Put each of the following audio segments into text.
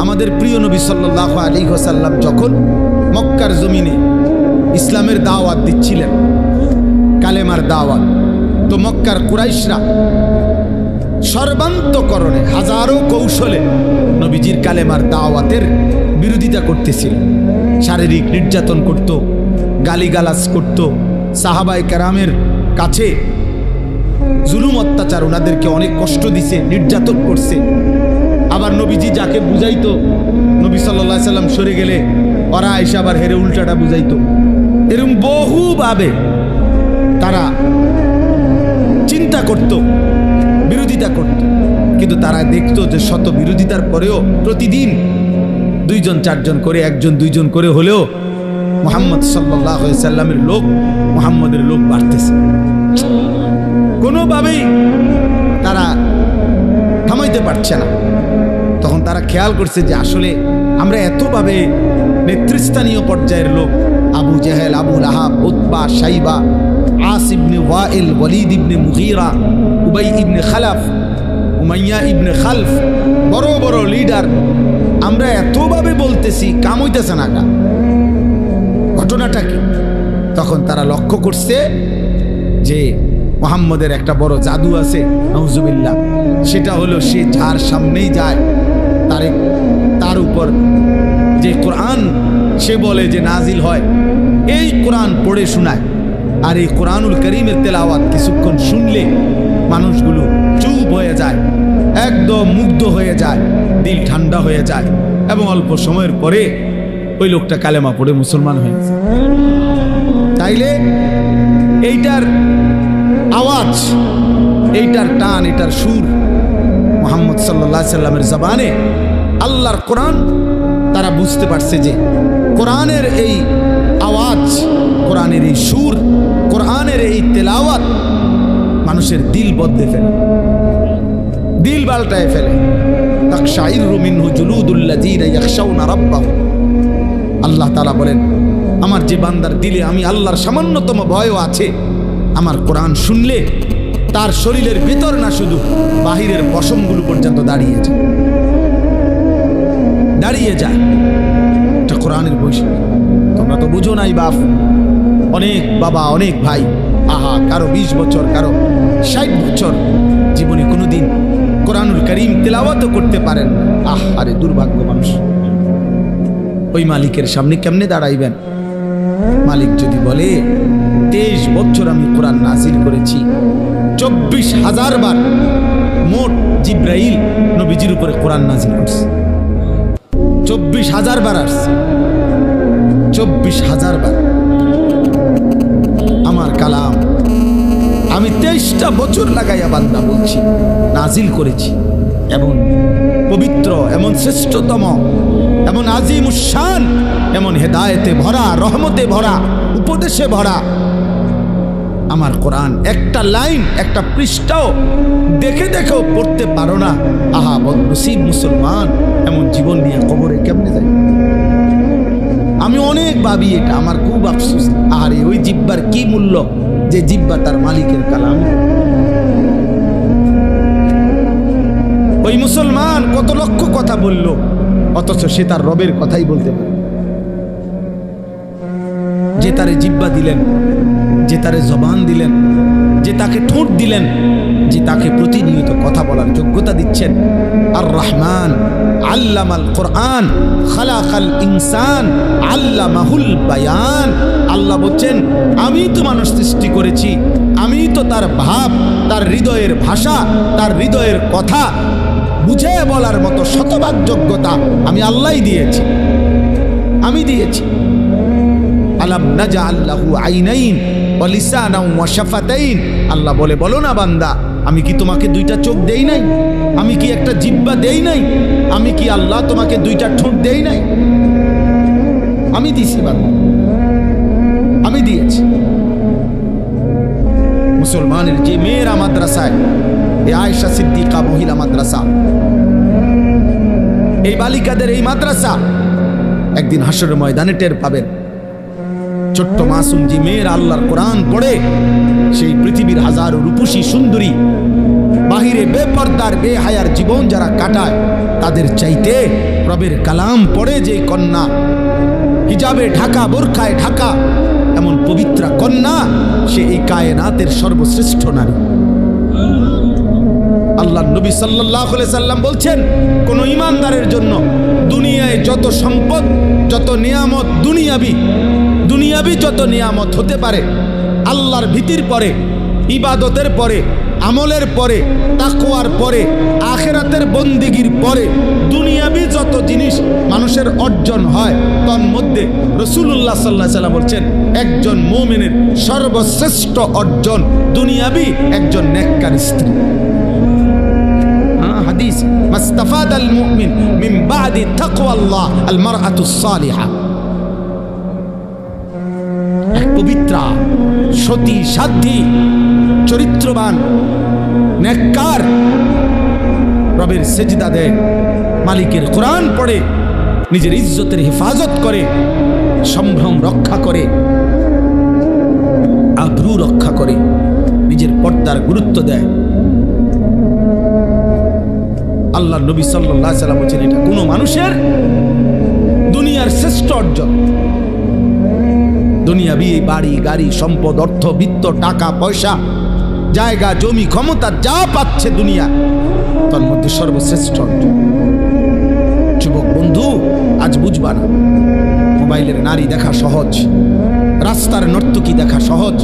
আমাদের প্রিয় নবী সাল্লাল্লাহু আলাইহি ওয়াসাল্লাম যখন মক্কার জমিনে ইসলামের দাওয়াত দিচ্ছিলেন, কালেমার দাওয়াত, তো মক্কার কুরাইশরা সর্বান্তকরণে হাজারো কৌশলে নবীজির কালেমার দাওয়াতের বিরোধিতা করতেছিল। শারীরিক নির্যাতন করত, গালিগালাজ করত, সাহাবায়ে কেরামের কাছে জুলুম অত্যাচার, ওনাদেরকে অনেক কষ্ট দিছে, নির্যাতন করছে। আবার নবীজি যাকে বুঝাইতো, নবী সাল্লাল্লাহু আলাইহি সাল্লাম সরে গেলে ওরা এসে আবার হেরে উল্টাটা বুঝাইতো। এরকম বহুভাবে তারা চিন্তা করত, বিরোধিতা করত, কিন্তু তারা দেখতো যে শত বিরোধিতার পরেও প্রতিদিন 2জন 4জন করে, 1জন 2জন করে হলেও মুহাম্মদ সাল্লাল্লাহু আলাইহি সাল্লামের লোক, মুহাম্মদের লোক বাড়তেছে। কোনোভাবেই তারা থামাইতে পারছে না। তখন তারা খেয়াল করছে যে আসলে আমরা এতভাবে নেতৃস্থানীয় পর্যায়ের লোক, আবু জাহেল, আবু লাহাব, উতবা, শাইবা, আস ইবনে ওয়াইল, ওয়ালিদ ইবনে মুগীরা, উবাই ইবনে খালাফ, উমাইয়া ইবনে খালফ, বড় বড় লিডার, আমরা এতভাবে বলতেছি, কাম হইতেছে না। ঘটনাটা কি? তখন তারা লক্ষ্য করছে যে মুহাম্মদের একটা বড় জাদু আছে, নাউজুবিল্লাহ। সেটা হলো সে যার সামনেই যায় তার উপর যে কোরআন সে বলে যে নাজিল হয়, এই কোরআন পড়ে শোনায়। আর এই কোরআনুল কারীমের তেলাওয়াত কিছুক্ষণ শুনলে মানুষগুলো চুপ হয়ে যায়, একদম মুগ্ধ হয়ে যায়, দিল ঠান্ডা হয়ে যায়, এবং অল্প সময়ের পরে ওই লোকটা কালেমা পড়ে মুসলমান হয়েছে। তাইলে এইটার আওয়াজ, এইটার টান, এইটার সুর মুহাম্মদ সাল্লাল্লাহু আলাইহি সাল্লামের জবানে, আল্লাহর কোরআন, তারা বুঝতে পারছে যে কোরআনের এই আওয়াজ, কোরআনের এই সুর, কোরআনের এই তেলাওয়াত মানুষের দিল বদলে ফেলে, দিল পাল্টায় ফেলে। তাকশাইরু মিনহু জুলুদুল্লাযীনা ইয়াখশাউনা রাব্বাহুম। আল্লাহ তাআলা বলেন, আমার যে বান্দার দিলে আমি আল্লাহর সামান্যতম ভয়ও আছে, আমার কোরআন শুনলে তার শরীরের ভিতর না শুধু বাহিরের পশমগুলো পর্যন্ত দাঁড়িয়ে যায়। এটা কোরআনের বৈশিষ্ট্য। তোমরা তো বুঝো নাই বাপ। অনেক বাবা, অনেক ভাই, আহা, কারো 20 বছর, কারো 60 বছর, জীবনে কোনোদিন কোরআনুল কারীম তেলাওয়াতও করতে পারেন। আরে দুর্ভাগ্য মানুষ। ওই মালিকের সামনে কেমনে দাঁড়াইবেন? মালিক যদি বলে 23 বছর আমি কোরআন নাজিল করেছি, 24,000 বার মোট জিব্রাইল নবীজির উপরে কোরআন নাজিল করছে। 24,000 বার আসছে, 24,000 বার আমার কালাম আমি 23টা বছর লাগাইয়া বান্দা বলছি, নাজিল করেছি। এমন পবিত্র, এমন শ্রেষ্ঠতম, এমন আজিমুশ শান, এমন হেদায়েতে ভরা, রহমতে ভরা, উপদেশে ভরা আমার কোরআন। একটা লাইন, একটা পৃষ্ঠাও দেখেও পড়তে পারো না। আহা, বদনসিব মুসলমান, এমন জীবন নিয়ে কবরে কেমনে যায়? আমি অনেক ভাবি এটা, আমার খুব আফসোস। আরে ওই জিব্বার কি মূল্য, যে জিব্বা তার মালিকের কালাম। ওই মুসলমান কত লক্ষ কথা বলল, অথচ সে তার রবের কথাই বলতে পারে। যে তারে জিব্বা দিলেন, যে তারে জবান দিলেন, যে তাকে ঠোঁট দিলেন, যে তাকে প্রতিনিয়ত কথা বলার যোগ্যতা দিচ্ছেন। আর রহমান আল্লামাল কোরআন খালাকাল ইনসান আল্লামাহুল বায়ান। আল্লাহ বলছেন, আমি তো মানুষ সৃষ্টি করেছি, আমি তো তার ভাব, তার হৃদয়ের ভাষা, তার হৃদয়ের কথা বুঝে বলার মতো শতভাগ যোগ্যতা আমি আল্লাহই দিয়েছি, আমি দিয়েছি। আলাম নাজআল লাহু আইনাইন ওয়া লিসানান ওয়া শাফাতাইন। আল্লাহ বলে, বলো না বান্দা, আমি কি তোমাকে 2টা চোখ দেই নাই? আমি কি একটা জিহ্বা দেই নাই? আমি কি আল্লাহ তোমাকে 2টা ঠোঁট দেই নাই? আমি দিয়েছি বান্দা, আমি দিয়েছি। মুসলমানের যে মেয়েরা মাদ্রাসায়, এই আয়েশা সিদ্দিকা মহিলা মাদ্রাসা, এই বালিকাদের এই মাদ্রাসা, একদিন হাসরের ময়দানে টের পাবেন। ছোট্ট মাসুম যে মেয়েরা আল্লাহর কোরআন পড়ে, সেই পৃথিবীর হাজারো রূপসী সুন্দরী, বাহিরে বেপর্দার বেহায়ার জীবন যারা কাটায়, তাদের চাইতে রবের কালাম পড়ে যে কন্যা, হিজাবে ঢাকা, বোরখায় ঢাকা, এমন পবিত্রা কন্যা, সে এই কায়নাতের সর্বশ্রেষ্ঠ নারী। আল্লাহ নবী সাল্লাল্লাহু আলাইহি সাল্লাম বলছেন, কোন ঈমানদারের জন্য দুনিয়ায় যত সম্পদ, যত নিয়ামত, দুনিয়াবি যত নিয়ামত হতে পারে, আল্লাহর ভীতির পরে, ইবাদতের পরে, আমলের পরে, তাকওয়ার পরে, আখিরাতের বন্দেগীর পরে দুনিয়াবি যত জিনিস মানুষের অর্জন হয়, তার মধ্যে রাসূলুল্লাহ সাল্লাল্লাহু আলাইহি সাল্লাম বলছেন, একজন মুমিনের সর্বশ্রেষ্ঠ অর্জন দুনিয়াবি একজন নেককার স্ত্রী। হাদিস, মাস্তাফাদাল মুমিন মিন বাদি তাকওয়াল্লাহ আল মারআতুস সালিহা। এক পবিত্রা, সতী, সাধ্বী, চরিত্রবান, নেককার, রবের সেজদা দেয়, মালিকের কোরআন পড়ে, নিজের ইজ্জতের হেফাজত করে, সম্ভ্রম রক্ষা করে, আবরু রক্ষা করে, নিজের পর্দার গুরুত্ব দেয়। আল্লাহ নবী সাল্লাল্লাহু আলাইহি সাল্লাম বলেছেন, এটা কোনো মানুষের দুনিয়ার শ্রেষ্ঠ অর্জন। দুনিয়াবি বাড়ি, গাড়ি, সম্পদ, অর্থ, বিত্ত, টাকা পয়সা, জায়গা, জমি, ক্ষমতা যা পাচ্ছে দুনিয়া, তার মধ্যে সর্বশ্রেষ্ঠ অর্জন। যুবক বন্ধু, আজ বুঝবা না, মোবাইলের নারী দেখা সহজ, রাস্তার নর্তকী দেখা সহজ,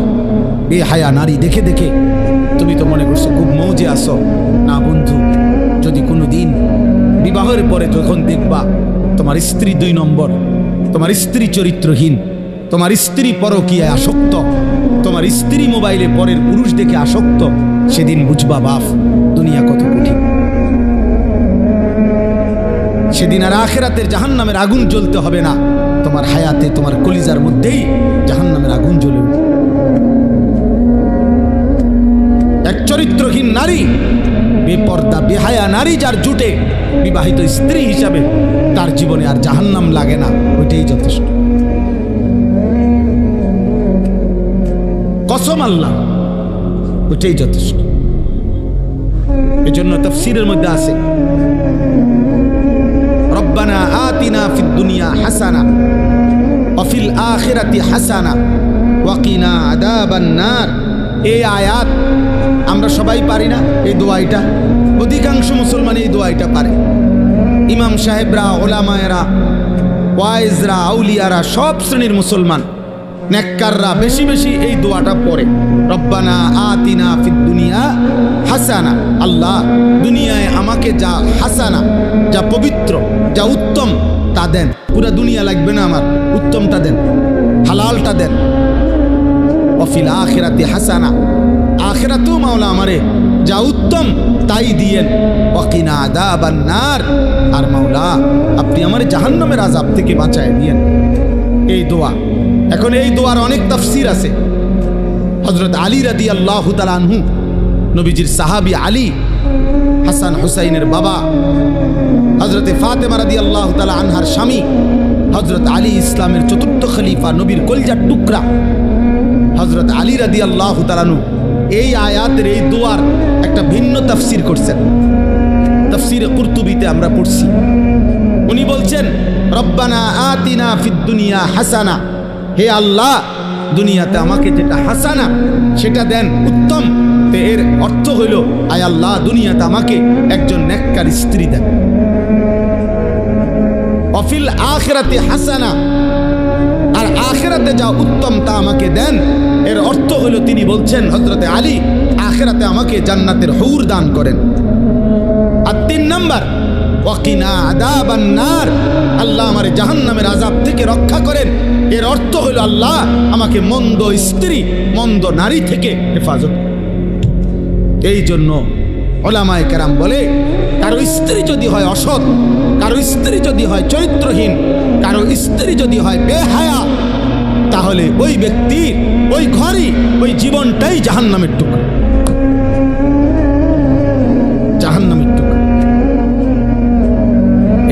বেহায়া নারী দেখে দেখে তুমি তো মনে করছো খুব মৌজে আসো। না বন্ধু, যদি কোনো দিন বিবাহের পরে যখন দেখবা তোমার স্ত্রী 2 নম্বর, তোমার স্ত্রী চরিত্রহীন, তোমার স্ত্রী পরকীয়ায় আসক্ত, তোমার স্ত্রী মোবাইলে পরের পুরুষ দেখে আসক্ত, সেদিন বুঝবা বাপ দুনিয়া কত কঠিন। সেদিন আর আখিরাতের জাহান্নামের আগুন জ্বলতে হবে না, তোমার হায়াতে, তোমার কলিজার মধ্যেই জাহান্নামের আগুন জ্বলে উঠবে। এক চরিত্রহীন নারী, বেপর্দা, বেহায়া নারী যার জুটে বিবাহিত স্ত্রী হিসাবে, তার জীবনে আর জাহান্নাম লাগে না, ওইটাই যথেষ্ট। কসম আল্লাহ, ওইটাই যথেষ্ট। এজন্য তাফসীরের মধ্যে আছে, রব্বানা আতিনা ফিদ দুনিয়া হাসানা ওয়া ফিল আখিরাতি হাসানা ওয়া কিনা আযাবান নার। এই আয়াত আমরা সবাই পারি না, এই দোয়াইটা অধিকাংশ মুসলমান এই দোয়াইটা পারে। ইমাম সাহেবরা, ওলামায়েরা, ওয়াইজরা, আউলিয়ারা, সব শ্রেণীর মুসলমান নেককাররা বেশি বেশি এই দোয়াটা পড়ে, রব্বানা আতিনা ফিদ দুনিয়া হাসানা। আল্লাহ, দুনিয়ায় আমাকে যা হাসানা, যা পবিত্র, যা উত্তম তা দেন। পুরা দুনিয়া লাগবে না আমার, উত্তমটা দেন, হালালটা দেন। ওয়াফিল আখিরাতি হাসানা, আখিরাতেও মাওলা আমারে যা উত্তম তাই দিয়েন। ওয়াকিনা আযাবান নার, আর মাওলা আপনি আমারে জাহান্নামের আযাব থেকে বাঁচায় দিয়েন। এই দোয়া। এখন এই দোয়ার অনেক তাফসীর আছে। হযরত আলী রাদিয়াল্লাহু তাআলা আনহু, নবীজির সাহাবী আলী, হাসান হুসাইনের বাবা, হযরতে ফাতেমা রাদিয়াল্লাহু তাআলা আনহার স্বামী, হযরত আলী ইসলামের 4র্থ খলিফা, নবীর কলিজার টুকরা হযরত আলী রাদিয়াল্লাহু তাআলা আনহু এই আয়াতের, এই দোয়ার একটা ভিন্ন তাফসীর করছেন। তাফসীরে কুরতুবীতে আমরা পড়ছি, উনি বলছেন, রব্বানা আতিনা ফিদ দুনিয়া হাসানা, হে আল্লাহ, দুনিয়াতে আমাকে যেটা হাসানা সেটা দেন, উত্তম। তো এর অর্থ হইল, আয় আল্লাহ, দুনিয়াতে আমাকে একজন নেককার স্ত্রী দেন। অফিল আখিরাতে হাসানা, আর আখিরাতে যা উত্তম তা আমাকে দেন। এর অর্থ হইল, তিনি বলছেন, হযরতে আলী, আখিরাতে আমাকে জান্নাতের হুর দান করেন। আর 3 নাম্বার, ওয়াকিনা আযাবান নার, আল্লাহ আমারে জাহান্নামের আযাব থেকে রক্ষা করেন। এর অর্থ হইল, আল্লাহ আমাকে মন্দ স্ত্রী, মন্দ নারী থেকে হেফাজত। এই জন্য ওলামায়ে কেরাম বলে, কারো স্ত্রী যদি হয় অসৎ, কারো স্ত্রী যদি হয় চরিত্রহীন, কারো স্ত্রী যদি হয় বেহায়া, তাহলে ওই ব্যক্তি, ওই ঘরই, ওই জীবনটাই জাহান্নামের টুকরা, জাহান্নামের টুকরা।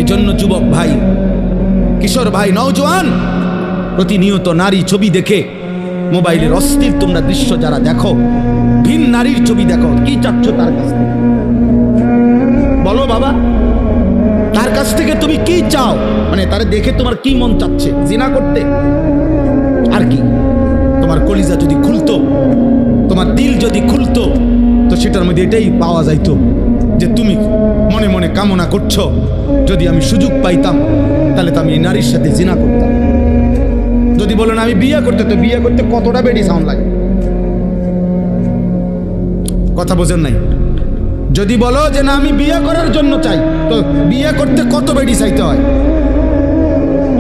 এই জন্য যুবক ভাই, কিশোর ভাই, নওজোয়ান, প্রতিনিয়ত নারী ছবি দেখে মোবাইলের অস্থির তোমরা দৃশ্য যারা দেখো, ভিন নারীর ছবি দেখো, কি চাচ্ছ তার কাছে বলো বাবা? তার কাছ থেকে তুমি কি চাও, মানে তারে দেখে তোমার কি মন চাচ্ছে, জিনা করতে আর কি? তোমার কলিজা যদি খুলতো, তোমার দিল যদি খুলতো, তো সেটার মধ্যে এটাই পাওয়া যাইতো যে তুমি মনে মনে কামনা করছো যদি আমি সুযোগ পাইতাম তাহলে তো আমি এই নারীর সাথে জিনা করতাম। যদি বলো না আমি বিয়ে করতে, তো বিয়ে করতে কতটা বেডি সাউন্ড লাগে, কথা বোঝেন নাই? যদি বলো যে না আমি বিয়ে করার জন্য চাই, তো বিয়ে করতে কত বেডি চাইতে হয়?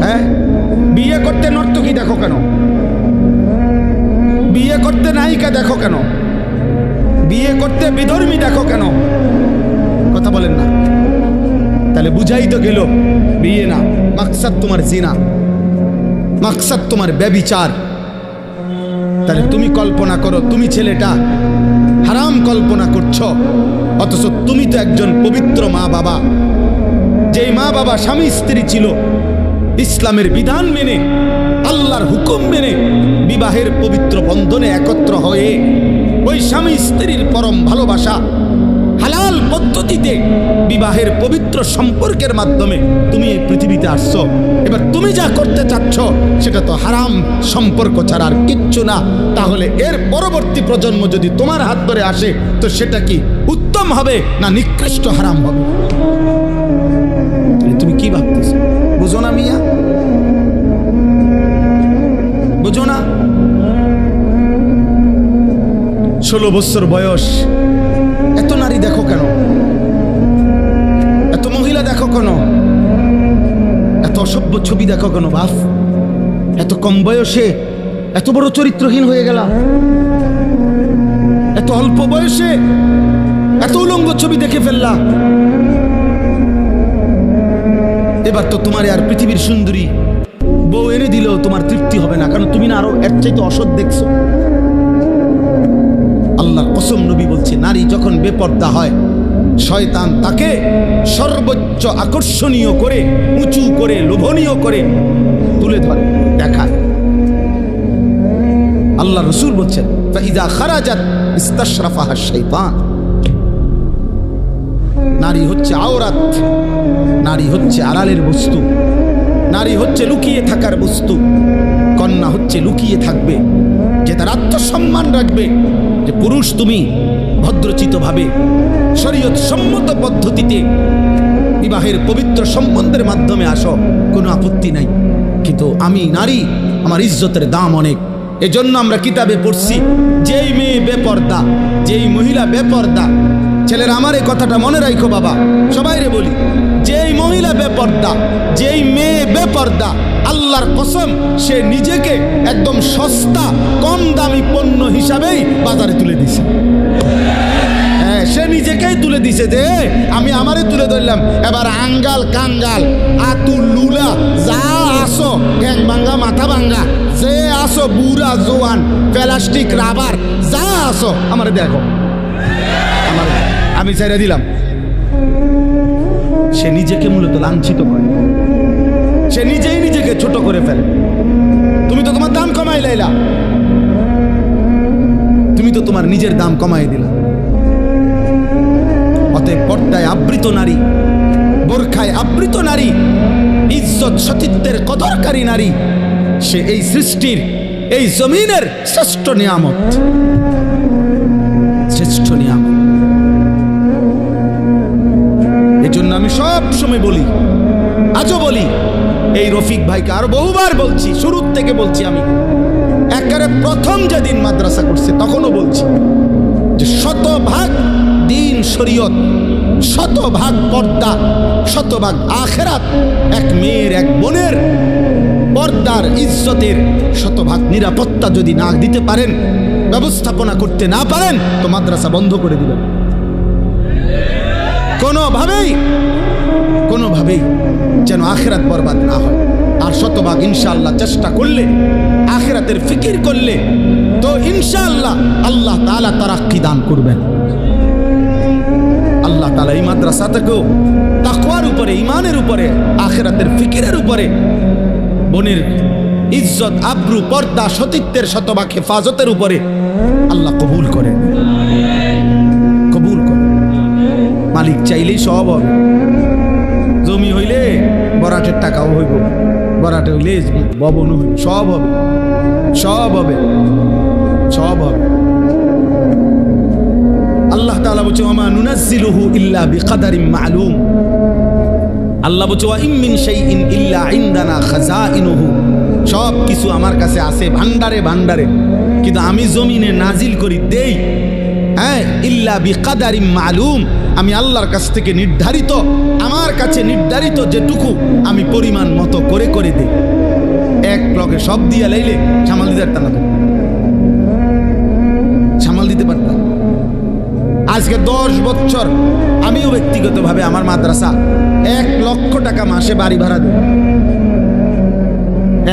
হ্যাঁ, বিয়ে করতে নর্তকী দেখো কেন? বিয়ে করতে নায়িকা দেখো কেন? বিয়ে করতে বিধর্মী দেখো কেন? কথা বলেন না? তাহলে বুঝাই তো গেল বিয়ে না, মাকসাদ তোমার জিনা, মাকসাদ তোমার ব্যভিচার। তাহলে তুমি কল্পনা করো, তুমি ছেলেটা হারাম কল্পনা করছো, অথচ তুমি তো একজন পবিত্র মা বাবা। যেই মা বাবা স্বামী স্ত্রী ছিল, ইসলামের বিধান মেনে, আল্লাহর হুকুম মেনে বিবাহের পবিত্র বন্ধনে একত্র হয়ে ওই স্বামী স্ত্রীর পরম ভালোবাসা হালাল পদ্ধতিতে বিবাহের পবিত্র সম্পর্কের মাধ্যমে তুমি এই পৃথিবীতে আসছো। এবার তুমি যা করতে চাচ্ছ সেটা তো হারাম সম্পর্ক ছাড়া আর কিচ্ছু না। তাহলে এর পরবর্তী প্রজন্ম যদি তোমার হাত ধরে আসে, তো সেটা কি উত্তম হবে না নিকৃষ্ট হারাম হবে? তুমি কি ভাবতেছ? বুঝো না মিয়া? বুঝো না? 16 বছর বয়স, এত নারী দেখো কেন? এত মহিলা দেখো কেন? এত অসভ্য ছবি দেখো কেন বাপ? এত কম বয়সে এত বড় চরিত্রহীন হয়ে গেল, এত অল্প বয়সে এত উলঙ্গ ছবি দেখে ফেললা। এবার তো তোমার আর পৃথিবীর সুন্দরী বউ এনে দিলেও তোমার তৃপ্তি হবে না, কারণ তুমি না আরো এর চাইতে অসৎ দেখছো। আল্লাহর কসম, নবী বলছে নারী যখন বেপর্দা হয়, শয়তান তাকে সর্বোচ্চ আকর্ষণীয় করে, উঁচু করে, লোভনীয় করে তুলে ধরে, দেখায়। আল্লাহ রসুল বলছেন ফাইদা খারাজাত ইস্তাশরাফাহা শাইতান। নারী হচ্ছে আওরাত, নারী হচ্ছে আড়ালের বস্তু, নারী হচ্ছে লুকিয়ে থাকার বস্তু। কন্যা হচ্ছে লুকিয়ে থাকবে, যে তার আত্মসম্মান রাখবে, যে পুরুষ তুমি ভদ্রচিতভাবে শরীয়ত সম্মত পদ্ধতিতে বিবাহের পবিত্র সম্বন্ধের মাধ্যমে আসো, কোনো আপত্তি নাই। কিন্তু আমি নারী, আমার ইজ্জতের দাম অনেক। এজন্য আমরা কিতাবে পড়ছি, যেই মেয়ে বেপর্দা, যেই মহিলা বেপর্দা, ছেলেরা আমার এই কথাটা মনে রাখো বাবা, সবাইরে বলি, যেই মহিলা বেপর্দা, যেই মেয়ে বেপর্দা, আল্লাহর কসম সে নিজেকে একদম সস্তা কম দামি পণ্য হিসাবেই বাজারে তুলে দিছে। হ্যাঁ, সে নিজেকেই তুলে দিছে যে আমি আমারে তুলে ধরলাম। এবার আঙ্গাল কাঙ্গাল আতুল লুলা যা আসো, ঠ্যাং ভাঙ্গা মাথা ভাঙ্গা যে আসো, বুড়া জোয়ান প্লাস্টিক রাবার যা আসো, আমারে দেখো, আমার আমি ছেড়ে দিলাম। সে নিজেকে মূলত লাঞ্ছিত করে, সে নিজেই নিজেকে ছোট করে ফেলে। তুমি তো তোমার দাম কমাই লাইলা, তুমি তো তোমার নিজের দাম কমাই দিলা। অতএব পর্দায় আবৃত নারী, বোরখায় আবৃত নারী, ইজ্জত সতীত্বের কদরকারী নারী, সে এই সৃষ্টির, এই জমিনের শ্রেষ্ঠ নিয়ামত, শ্রেষ্ঠ নিয়ামত। এজন্য আমি সব সময় বলি, আজও বলি, এই রফিক ভাইকে আরো বহুবার বলছি, শুরুর থেকে বলছি, আমি একেবারে প্রথম যেদিন মাদ্রাসা করছে তখনও বলছি যে শতভাগ দিন শরীয়ত, শতভাগ পর্দা, শতভাগ আখেরাত, এক মেয়ের, এক বোনের পর্দার, ইজ্জতের শতভাগ নিরাপত্তা যদি না দিতে পারেন, ব্যবস্থাপনা করতে না পারেন, তো মাদ্রাসা বন্ধ করে দিবেন। কোনোভাবেই যেন আখেরাত বরবাদ না হয়। আর শতভাগ ইনশাআল্লাহ চেষ্টা করলে, আখেরাতের ফিকির করলে, তো ইনশাআল্লাহ আল্লাহ তাআলা তারাক্কি দান করবেন। আল্লাহ তাআলা এই মাদ্রাসাটাকেও তাকওয়ার উপরে, ঈমানের উপরে, আখেরাতের ফিকিরের উপরে, বোনের ইজ্জত, আব্রু, পর্দা, সতীত্বের শতভাগ হেফাজতের উপরে আল্লাহ কবুল করেন, কবুল করেন। মালিক চাইলেই সব হবে, জমি হইলে বরাটের টাকাও হইব, বরাটে হইলে ভবন হইব, সব হবে, সব হবে, সব হবে। আল্লাহ তাআলা বলছে ওয়া মা নুনাজ্জিলুহু ইল্লা বিকাদারিন মা'লুম। আল্লাহ বলছে ওয়া ইম মিন শাইইন ইল্লা ইনদানা খাযাইনুহু। সব কিছু আমার কাছে আছে ভান্ডারে ভান্ডারে, কিন্তু আমি জমিনে নাজিল করি দেই, হ্যাঁ, ইল্লা বিকাদারিন মা'লুম। আমি আল্লাহর কাছ থেকে নির্ধারিত, আমার কাছে নির্ধারিত যেটুকু আমি পরিমাণ মতো করে করে দিই। এক ব্লকে সব দিয়া লাইলে সামাল দিতে পারতাম না, সামাল দিতে পারতাম। আজকে 10 বছর আমিও ব্যক্তিগতভাবে আমার মাদ্রাসা 1 লক্ষ টাকা মাসে বাড়ি ভাড়া দিই,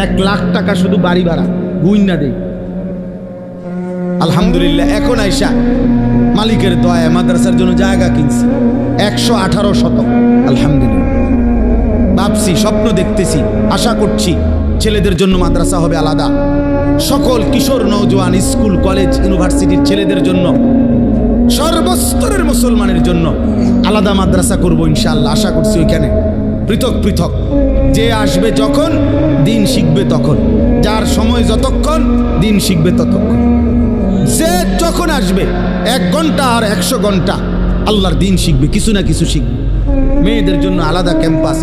1 লাখ টাকা শুধু বাড়ি ভাড়া গুইন্না দেই। আলহামদুলিল্লাহ এখন আইসা মালিকের দয়ায় মাদ্রাসার জন্য জায়গা কিনছি 118 শতক। আলহামদুলিল্লাহ ভাবছি, স্বপ্ন দেখতেছি, আশা করছি ছেলেদের জন্য মাদ্রাসা হবে আলাদা, সকল কিশোর নওজোয়ান স্কুল কলেজ ইউনিভার্সিটির ছেলেদের জন্য, সর্বস্তরের মুসলমানের জন্য আলাদা মাদ্রাসা করব ইনশাআল্লাহ। আশা করছি ওইখানে পৃথক পৃথক, যে আসবে যখন দিন শিখবে তখন, যার সময় যতক্ষণ দিন শিখবে ততক্ষণ, যে যখন আসবে 1 ঘন্টা আর 100 ঘন্টা আল্লাহর দিন শিখবে, কিছু না কিছু শিখবে। মেয়েদের জন্য আলাদা ক্যাম্পাস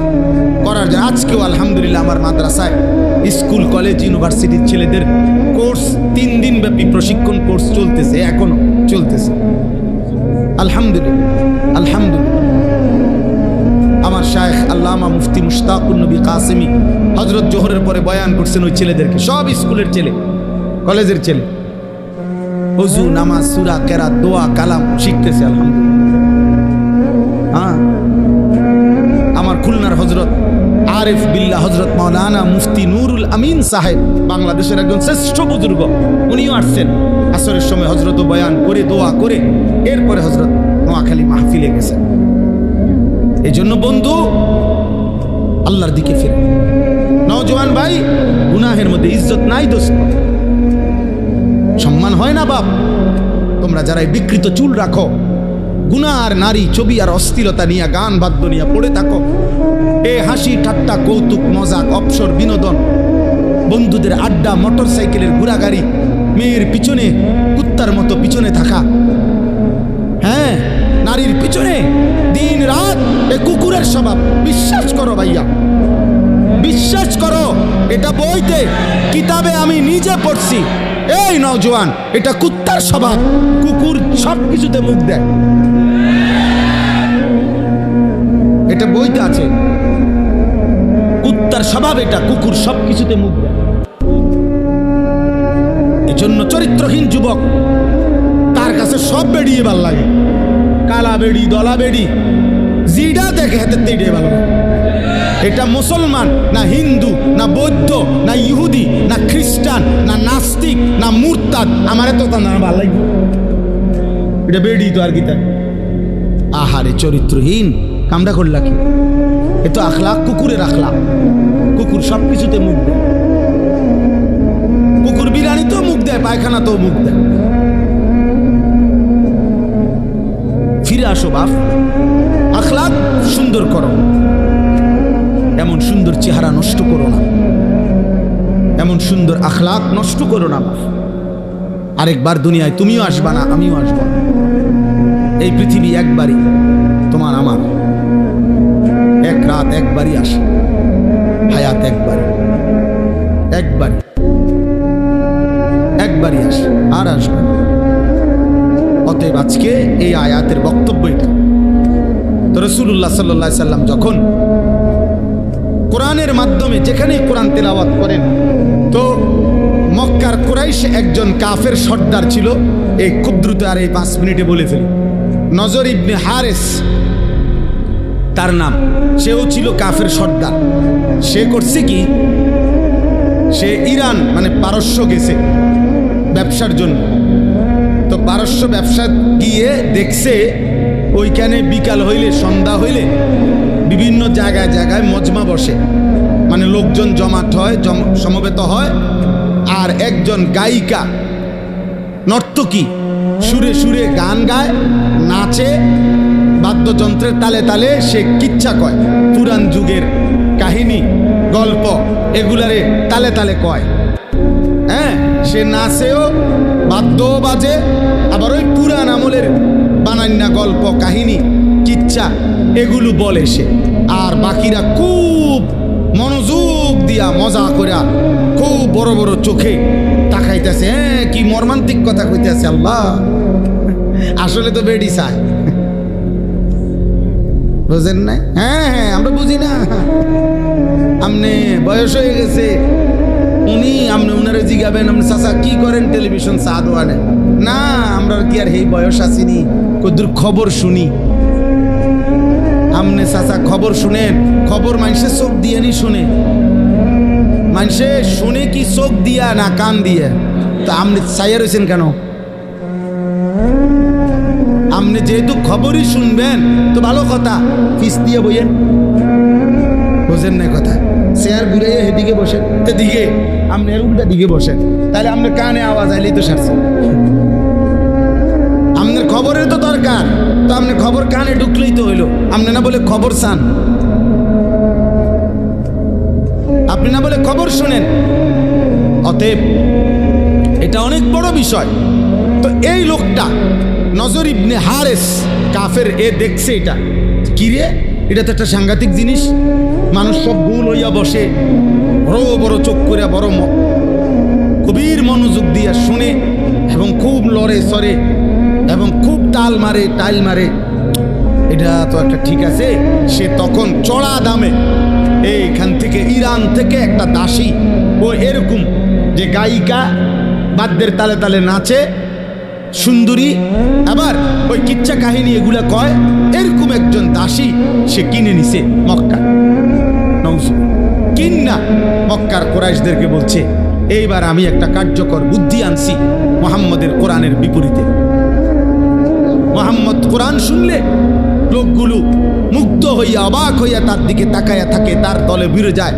করার জন্য আজকেও আলহামদুলিল্লাহ আমার মাদ্রাসায় স্কুল কলেজ ইউনিভার্সিটির ছেলেদের কোর্স 3 দিন ব্যাপী প্রশিক্ষণ কোর্স চলতেছে, এখনো চলতেছে। আলহামদুলিল্লাহ, আলহামদুলিল্লাহ। আমার শায়েখ আল্লামা মুফতি মুশতাকুন নবী কাসেমি হযরত জোহরের পরে বয়ান করছেন ওই ছেলেদেরকে, সব স্কুলের ছেলে, কলেজের ছেলে, ওযু নামাজ সূরা কেরাত দোয়া কালাম শিখতেছে। আলহামদুলিল্লাহ। হ্যাঁ, আমার খুলনার হযরত আরিফ বিল্লাহ হযরত মাওলানা মুফতি নুরুল আমিন সাহেব, বাংলাদেশের একজন শ্রেষ্ঠ বুজুর্গ, উনিও আসছেন আসরের সময়, হযরত বয়ান করে দোয়া করে এরপরে হযরত নোয়াখালী মাহফিলে গেছেন। এই জন্য বন্ধু আল্লাহর দিকে ফিরে, নওজোয়ান ভাই, গুনাহের মধ্যে ইজ্জত নাই দোস্ত, সম্মান হয় না বাপ। তোমরা যারা বিকৃত চুল রাখো, গুনাহ আর নারী ছবি আর অশ্লীলতা নিয়ে গান বাদ্য নিয়ে পড়ে থাকো, এ হাসি ঠাট্টা কৌতুক মজাক অবসর বিনোদন, বন্ধুদের আড্ডা, মোটর সাইকেলের ঘোরাগাড়ি, মেয়ের পিছনে কুত্তার মতো পিছনে থাকা, হ্যাঁ, নারীর পিছনে দিন রাত, এ কুকুরের স্বভাব। বিশ্বাস করো ভাইয়া, বিশ্বাস করো, এটা বইতে কিতাবে আমি নিজে পড়ছি। এই নওজোয়ান, এটা কুত্তার স্বভাব, কুকুর সব কিছুতে মুখ দেয়, এটা বইতে আছে, কুত্তার স্বভাব এটা, কুকুর সব কিছুতে মুখ দেয়। এজন্য চরিত্রহীন যুবক, তার কাছে সব বেড়িয়ে ভাল লাগে, কালা বেড়ি দলা বেড়ি জিডা দেখে হাতে তেড়ে ভালো লাগে। এটা মুসলমান না হিন্দু না বৌদ্ধ না ইহুদি না খ্রিস্টান না নাস্তিক না মুরতাদ, আমার এত তা না ভালো লাগবে, এটা বেড়ি তো আর কি তার। আহারে চরিত্রহীন, কামড়া করলা কি? এ তো আখলাক কুকুরের আখলাক, কুকুর সব কিছুতে মুখ দেয়, কুকুর বিরিয়ানি তো মুখ দেয়, পায়খানা তো মুখ দেয়। ফিরে আসো বাপ, আখলাক সুন্দর করো, এমন সুন্দর চেহারা নষ্ট করো না, এমন সুন্দর আখলাক নষ্ট করো না বাপ। আরেকবার দুনিয়ায় তুমিও আসবা না, আমিও আসবো না। এই পৃথিবী একবারই, তোমার আমার, এক রাত একবারই আসে, হায়াত একবারই, একবারই, একবারই আসে, আর আসবে। অতএব আজকে এই আয়াতের বক্তব্য এটা। তো রাসূলুল্লাহ সাল্লাল্লাহু আলাইহি সাল্লাম যখন কোরআনের মাধ্যমে যেখানেই কোরআন তেলাওয়াত করেন, তো মক্কার কুরাইশ একজন কাফের সর্দার ছিল, এই খুব দ্রুত আর এই 5 মিনিটে বলে ফেলি, নজর ইবনে হারেস তার নাম, সেও ছিল কাফের সর্দার। সে করছে কি, সে ইরান মানে পারস্য গেছে ব্যবসার জন্য। তো পারস্য ব্যবসা গিয়ে দেখছে ওইখানে বিকাল হইলে, সন্ধ্যা হইলে বিভিন্ন জায়গায় জায়গায় মজমা বসে, মানে লোকজন জমাট হয়, সমবেত হয়, আর একজন গায়িকা নর্তকী সুরে সুরে গান গায়, নাচে, বাদ্যযন্ত্রের তালে তালে সে কিচ্ছা কয়, পুরান যুগের কাহিনী গল্প এগুলারে তালে তালে কয়। হ্যাঁ, সে নাচেও বাদ্যও বাজে, আবার ওই পুরান আমলের বানান্না গল্প কাহিনী কিচ্ছা এগুলো বলে সে। আর বাকিরা খুব মনোযোগ দিয়া মজা কইরা খুব বড় বড় চোখে তাকাইতেছে, হ্যাঁ কি মর্মান্তিক কথা কইতেছে আল্লাহ। আসলে তো বেডি চায়, বুঝেন না? হ্যাঁ হ্যাঁ, আমরা বুঝি না। আমনে বয়স হয়ে গেছে, আপনি উনারে জিগাবেন আপনি চাচা কি করেন, টেলিভিশন চা দোয়ানে না, আমরা কি আর এই বয়স আসিনি, কদ্দুর খবর শুনি। আমনে চাচা খবর শুনেন, খবর মানুষের চোখ দিয়ে নি শুনে, মানুষে শুনে কি চোখ দিয়া না কান দিয়ে? তা আপনি চাইয়া রয়েছেন কেন? আপনি যেহেতু খবরই শুনবেন তো ভালো কথা, ফিস দিয়ে বইয়েন, বোঝেন না কথা? চেয়ার ঘুরে এদিকে বসেন, এদিকে আপনি এর উল্টা দিকে বসেন, তাহলে আপনার কানে আওয়াজ আইলেই তো সারছে। আপনার খবরের তো দরকার, তো আপনি খবর কানে ঢুকলেই তো হইলো। আপনি না বলে খবর চান, আপনি না বলে খবর শুনেন। অতএব এটা অনেক বড় বিষয়। তো এই লোকটা নজর ইবনে হারেস কাফের, এ দেখছে এটা কি রে, এটা তো একটা সাংঘাতিক জিনিস। মানুষ সব ভুল হইয়া বসে, বড় বড় চোখ করে বড় গভীর মনোযোগ দিয়া শুনে এবং খুব লড়ে সরে এবং খুব টাইল মারে, এটা তো একটা ঠিক আছে। সে তখন চড়া দামে এইখান থেকে ইরান থেকে একটা দাসী, ও এরকম যে গায়িকা বাদ্যের তালে তালে নাচে, সুন্দরী, আবার ওই কিচ্ছা কাহিনী এগুলা কয়, এরকম একজন দাসী সে কিনে নিছে মক্কা। কিন্না মক্কার কুরাইশদেরকে বলছে, এইবার আমি একটা কার্যকর বুদ্ধি আনছি মুহাম্মদের কোরআনের বিপরীতে। মুহাম্মদ কোরআন শুনলে লোকগুলো মুগ্ধ হইয়া অবাক হইয়া তার দিকে তাকায়া থাকে, তার দলে ভিড়ে যায়।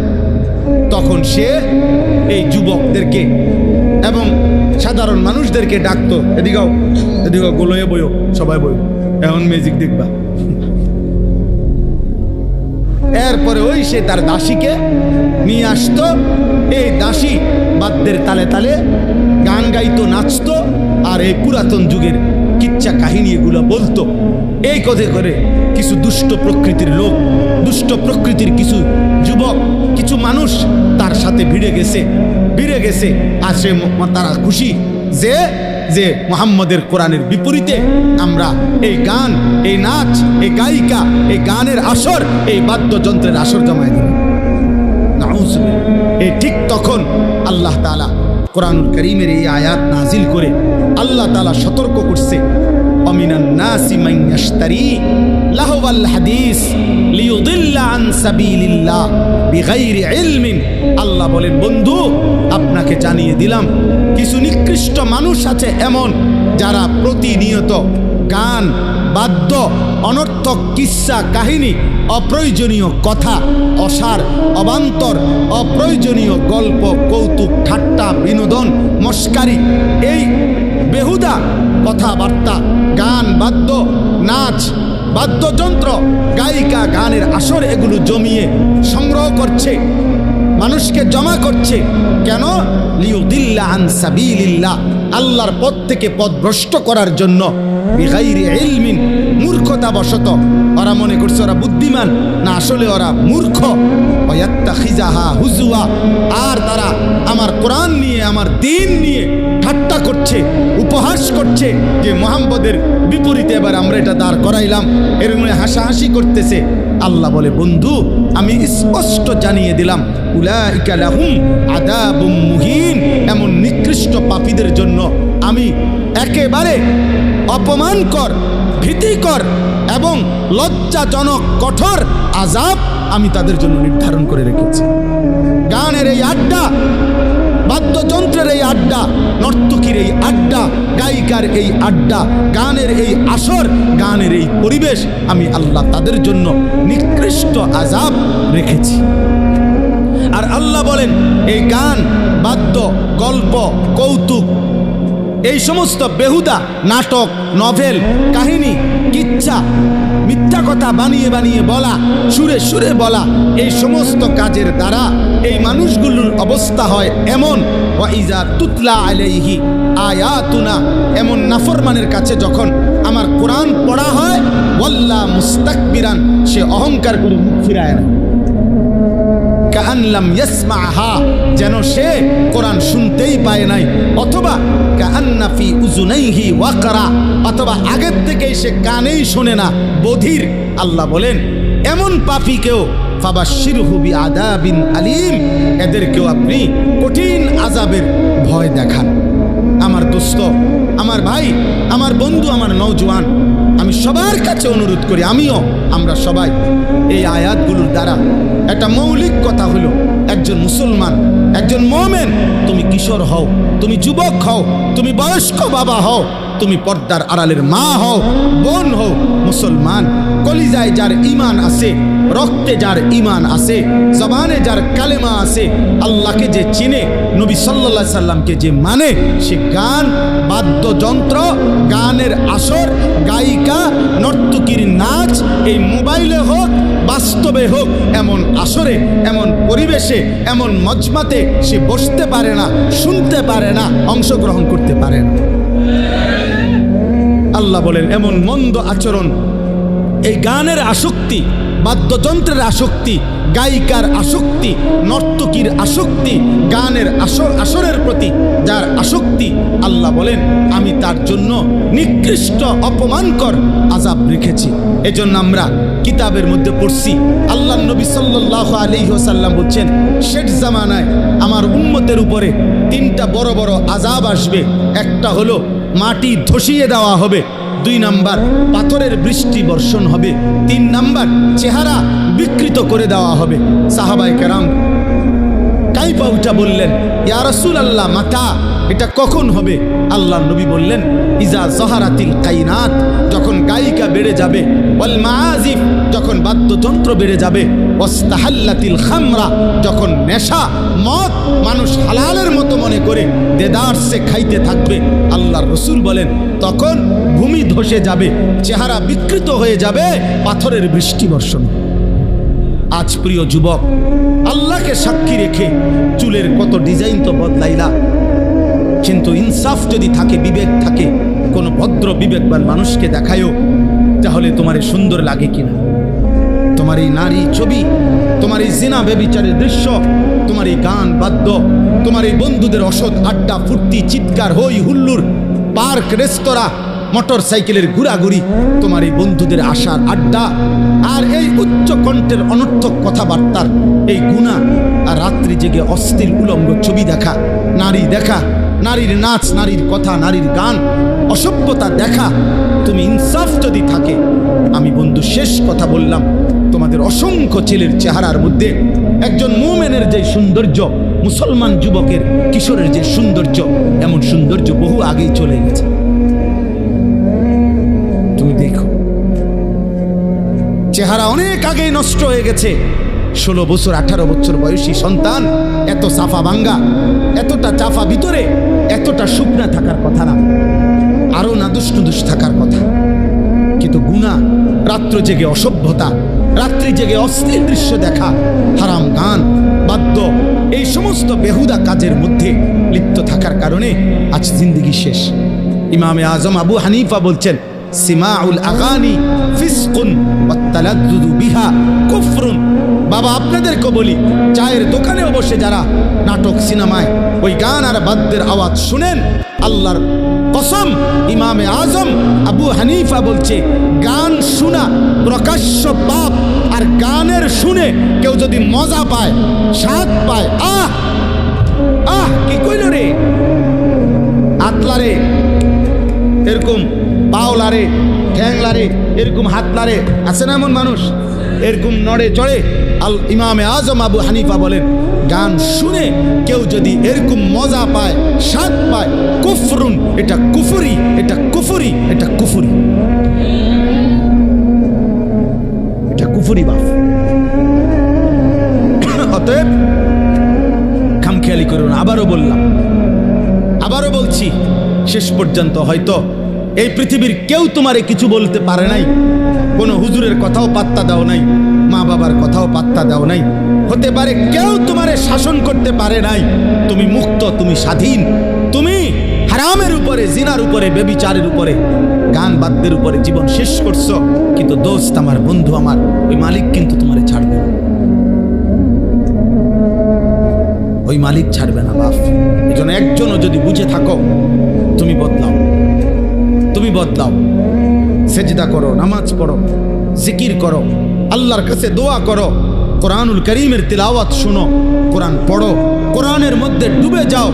তখন সে এই যুবকদেরকে এবং সাধারণ মানুষদেরকে ডাকতো, এদিকেও গোলয়ে বইও, সবাই বইও, এখন মিউজিক দেখবা। এরপরে ওই সে তার দাসীকে নিয়ে আসতো, এই দাসী বাদ্যের তালে তালে গান গাইতো, নাচতো, আর এই পুরাতন যুগের কিচ্ছা কাহিনী এগুলো বলতো। এই কথা করে কিছু দুষ্ট প্রকৃতির লোক, দুষ্ট প্রকৃতির কিছু যুবক, কিছু মানুষ তার সাথে ভিড়ে গেছে। আর সে তারা খুশি যে যে মুহাম্মদের কোরআনের বিপরীতে আমরা এই গান, এই নাচ, এই গায়িকা, এই গানের আসর, এই বাদ্যযন্ত্রের আসর জমায় দিল। এই ঠিক তখন আল্লাহ তাআলা কোরআনুল কারীমের এই আয়াত নাজিল করে আল্লাহ তাআলা সতর্ক করছে, অমিনান নাসি মান ইয়াশতারি লাহওয়াল হাদিস লিয়ুদিল্লা আন সাবিলিল্লাহ বিগাইরি ইলমিন। আল্লাহ বলেন, বন্ধু আপনাকে জানিয়ে দিলাম কিছু নিকৃষ্ট মানুষ আছে এমন, যারা প্রতিনিয়ত গান, বাদ্য, অনর্থক কিস্সা কাহিনী, অপ্রয়োজনীয় কথা, অসার, অবান্তর, অপ্রয়োজনীয় গল্প, কৌতুক, ঠাট্টা, বিনোদন, মস্কারি, এই বেহুদা কথাবার্তা, গান, বাদ্য, নাচ, বাদ্যযন্ত্র, গায়িকা, গানের আসর এগুলো জমিয়ে সংগ্রহ করছে, মানুষকে জমা করছে। কেন? লিয়ুদিল্লা আন সাবিলিল্লাহ, আল্লাহর পথ থেকে পথভ্রষ্ট করার জন্য। বিগাইরি ইলমিন, মূর্খতা বশত। ওরা মনে করছে ওরা বুদ্ধিমান, না আসলে ওরা মূর্খ। ওয়াত্তাখিজাহা হুজুয়া, আর তারা আমার কোরআন নিয়ে, আমার দ্বীন নিয়ে ঠাট্টা করছে, উপহাস করছে যে মুহাম্মদের বিপরীতে এবার আমরা এটা দাঁড় করাইলাম, এরকম হাসাহাসি করতেছে। আল্লাহ বলে, বন্ধু আমি স্পষ্ট জানিয়ে দিলাম, উলাইকা লাহুম আযাবুম মুহিন, এমন নিকৃষ্ট পাপীদের জন্য আমি একেবারে অপমানকর, ভীতিকর এবং লজ্জাজনক কঠোর আযাব আমি তাদের জন্য নির্ধারণ করে রেখেছি। গানের এই আড্ডা, বাদ্যযন্ত্রের এই আড্ডা, নর্তকীর এই আড্ডা, গায়িকার এই আড্ডা, গানের এই আসর, গানের এই পরিবেশ, আমি আল্লাহ তাদের জন্য নিকৃষ্ট আযাব রেখেছি। আর আল্লাহ বলেন, এই গান, বাদ্য, গল্প, কৌতুক, এই সমস্ত বেহুদা নাটক, নভেল, কাহিনী, কিচ্ছা, মিথ্যা কথা বানিয়ে বানিয়ে বলা, সুরে সুরে বলা, এই সমস্ত কাজের দ্বারা এই মানুষগুলোর অবস্থা হয় এমন। ওয়াইজা তুতলা আলাইহি আয়াতুনা, এমন নাফরমানের কাছে যখন আমার কোরআন পড়া হয়, ওয়াল্লা মুস্তাকবিরান, সে অহংকার করে মুখ ফিরায় না। কাআন লাম ইয়াসমাহা, যেন সে কোরআন শুনতেই পায় নাই, অথবা কাআন্না ফি উযুনাইহি ওয়াকরা, অথবা আগের থেকেই সে কানেই শোনে না, বধির। আল্লাহ বলেন এমন পাপীকেও ফাবাশশিরহু বিআযাবিন আলীম, এদেরকেও আপনি কঠিন আযাবের ভয় দেখান। আমার দোস্ত, আমার ভাই, আমার বন্ধু, আমার নওজোয়ান, আমি সবার কাছে অনুরোধ করি, আমরা সবাই এই আয়াতগুলোর দ্বারা একটা মৌলিক কথা হলো, একজন মুসলমান, একজন মুমিন, তুমি কিশোর হও, তুমি যুবক হও, তুমি বয়স্ক বাবা হও, তুমি পর্দার আড়ালের মা হও, বোন হও, মুসলমান, কলিজায় যার ঈমান আছে, রক্তে যার ঈমান আছে, জবানে যার কালেমা আছে, আল্লাহকে যে চিনে, নবী সাল্লাল্লাহু আলাইহি সাল্লামকে যে মানে, সে গান, বাদ্যযন্ত্র, গানের আসর, গায়িকা, নর্তকীর নাচ, এই মোবাইলে হোক, বাস্তবে হোক, এমন আসরে, এমন পরিবেশে, এমন মজমাতে সে বসতে পারে না, শুনতে পারে না, অংশগ্রহণ করতে পারে না। আল্লাহ বলেন এমন মন্দ আচরণ, এই গানের আসক্তি, বাদ্যযন্ত্রের আসক্তি, গায়িকার আসক্তি, নর্তকীর আসক্তি, গানের আসরের প্রতি যার আসক্তি, আল্লাহ বলেন আমি তার জন্য নিকৃষ্ট অপমানকর আযাব রেখেছি। এজন্য আমরা কিতাবের মধ্যে পড়ছি, আল্লাহ নবী সাল্লাল্লাহু আলাইহি ওয়াসাল্লাম বলছেন শেষ জামানায় আমার উম্মতের উপরে 3টা বড় বড় আযাব আসবে। একটা হলো মাটি ধসিয়ে দেওয়া হবে, 2 নাম্বার পাথরের বৃষ্টি বর্ষণ হবে, 3 নাম্বার চেহারা বিকৃত করে দেওয়া হবে। সাহাবায়ে কেরাম কাইপা উঠা বললেন, ইয়া রাসূলুল্লাহ, মাতা, এটা কখন হবে? আল্লাহর নবী বললেন, ইজা যাহারাতিল কাইনাত, যখন গায়িকা বেড়ে যাবে, ওয়াল মাআজিফ, যখন বাদ্যযন্ত্র বেড়ে যাবে, ওয়াস্তাহাল্লাতিল খামরা, যখন নেশা, মদ মানুষ হালালের মতো মনে করে দেদারসে খাইতে থাকবে। আল্লাহর রাসূল বলেন তখন ভূমি ধসে যাবে, চেহারা বিকৃত হয়ে যাবে, পাথরের বৃষ্টি বর্ষণ। আজ প্রিয় যুবক, আল্লাহকে সাক্ষী রেখে চুলের কত ডিজাইন তো বদলাইলা, কিন্তু ইনসাফ যদি থাকে, বিবেক থাকে, কোনো ভদ্র বিবেকবান মানুষকে দেখায়ও, তাহলে তোমার সুন্দর লাগে কিনা? তোমার এই নারী ছবি, তোমার এই জিনা ব্যভিচারের দৃশ্য, তোমার এই গান বাদ্য, তোমার এই বন্ধুদের অসৎ আড্ডা, ফুর্তি, চিৎকার, হই হুল্লুর, পার্ক, রেস্তোরাঁ, মোটর সাইকেলের ঘোরাঘুরি, তোমার এই বন্ধুদের আশার আড্ডা, আর এই উচ্চ কণ্ঠের অনর্থক কথাবার্তার এই গুনাহ, আর রাত্রি জেগে অস্থির উলঙ্গ ছবি দেখা, নারী দেখা, নারীর নাচ, নারীর কথা, নারীর গান, অসভ্যতা দেখা, তুমি ইনসাফ যদি থাকে, আমি বন্ধু শেষ কথা বললাম, তোমাদের অসংখ্য ছেলের চেহারার মধ্যে একজন মুমিনের যে সৌন্দর্য, মুসলমান যুবকের, কিশোরের যে সৌন্দর্য, এমন সৌন্দর্য বহু আগেই চলে গেছে। তুমি দেখো, চেহারা অনেক আগেই নষ্ট হয়ে গেছে। 16 বছর 18 বছর বয়সী সন্তান এত সাফা ভাঙ্গা, এতটা চাফা ভিতরে, এতটা শুকনা থাকার কথা না, আরো নাদুস নুদুস থাকার কথা। কিন্তু গুনাহ, রাত্র জেগে অসভ্যতা, রাত্রি জেগে অশ্লীল দৃশ্য দেখা, হারাম গান, বাদ্য, এই সমস্ত বেহুদা কাজের মধ্যে লিপ্ত থাকার কারণে আজ জিন্দেগি শেষ। ইমামে আজম আবু হানিফা বলছেন, সিমাউল আগানি ফিসকুন ওয়াত তালাদ্দুদু বিহা কুফরুন। বাবা, আপনাদেরকে বলি, চায়ের দোকানেও বসে যারা নাটক, সিনেমায় ওই গান আর বাদ্যের আওয়াজ শুনেন, আল্লাহর কসম, ইমামে আজম আবু হানিফা বলছে, গান শোনা প্রকাশ্য পাপ। আর গানের শুনে কেউ যদি মজা পায়, স্বাদ পায়, আহ আহ কি কইল রে, আতলারে, এরকম পাওলারে, ঠ্যাংলারে, এরকম হাতলারে, আছে না এমন মানুষ, এরকম নড়ে চড়ে। ইমামে আজম আবু হানিফা বলেন, গান শুনে কেউ যদি এরকম মজা পায়, স্বাদ পায়, কুফরুন, এটা কুফরি, এটা কুফরি, এটা কুফরি, এটা কুফরি বাপ। অতএব খামখেয়ালি করুন। আবারও বললাম, আবারও বলছি, শেষ পর্যন্ত হয়তো এই পৃথিবীর কেউ তোমারে কিছু বলতে পারে নাই, কোনো হুজুরের কথাও পাত্তা দাও নাই, মা বাবার কথাও পাত্তা দাও নাই, হতে পারে কেউ তোমারে শাসন করতে পারে নাই, তুমি মুক্ত, তুমি স্বাধীন, তুমি হারামের উপরে, জিনার উপরে, বেবিচারের উপরে, গান বাদ্যের উপরে জীবন শেষ করছো। কিন্তু দোস্ত আমার, বন্ধু আমার, ওই মালিক কিন্তু তোমারে ছাড়বে না, ওই মালিক ছাড়বে না বাপ। এই জন্য একজনও যদি বুঝে থাকো, তুমি বদলাও, তুমি বদলাও, সেজদা করো, নামাজ পড়ো, জিকির করো, আল্লাহর কাছে দোয়া করো, কোরআনুল করিমের তিলাওয়াত শুনো, কোরআন পড়ো, কোরআনের মধ্যে ডুবে যাও,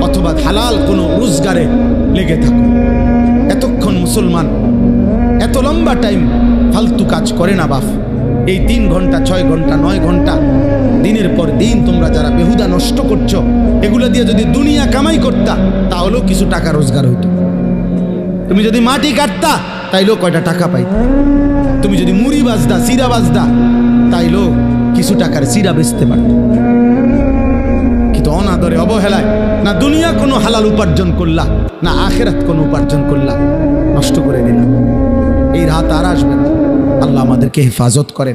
অথবা হালাল কোনো রোজগারে লেগে থাকো। এতক্ষণ মুসলমান এত লম্বা টাইম ফালতু কাজ করে না বাপ। এই 3 ঘন্টা, 6 ঘন্টা, 9 ঘন্টা দিনের পর দিন তোমরা যারা বেহুদা নষ্ট করছো, এগুলো দিয়ে যদি দুনিয়া কামাই করতা তাহলেও কিছু টাকা রোজগার হইতো। তুমি যদি মাটি কাটতা তাইলেও কয়টা টাকা পাইতা। তুমি যদি মুড়ি বাজদা, সিরা বাজদা, তাইলেও কিছু টাকার সিরা বেচতে পারত। কিন্তু অনাদরে, অবহেলায় না দুনিয়া কোনো হালাল উপার্জন করলা, না আখেরাত কোনো উপার্জন করলা, নষ্ট করে দিলা। এই রাত আর আসবে না। আল্লাহ আমাদেরকে হেফাজত করেন।